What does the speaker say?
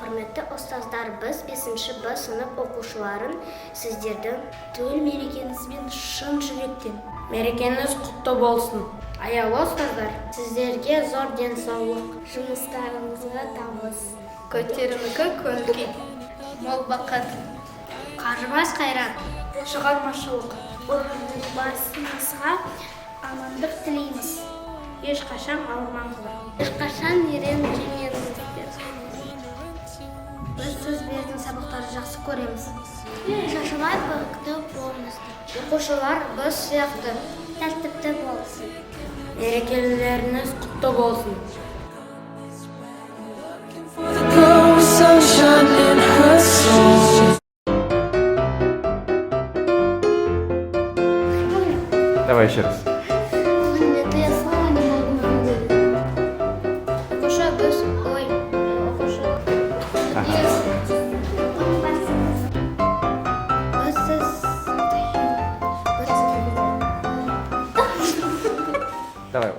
Hürmetli ustazlar, biz 5-ci B sınıf оқушыларын сіздердің төл мерекеңізбен шын жүректен. Мерекеңіз құтты болсын. Аялы ұстаздар, Сіздерге зор денсаулық, жұмыстарыңызға табыс, көтеріңкі көңіл, мол бақыт, қажымас қайрат, шығармашылық, барысыңызға амандық тілейміз. ешқашан ауырмаңыздар. Ешқашан ерен жеңеріңіздер. Біз сөз берген сабақтарды жақсы көреміз. Шашылай бақытты болыңыздар. Оқушылар біз сияқты Тәртіпті болсын. мерекелеріңіз құтты болсын. Давай еще раз. Оқушы біз, ой, оқушы. Давай.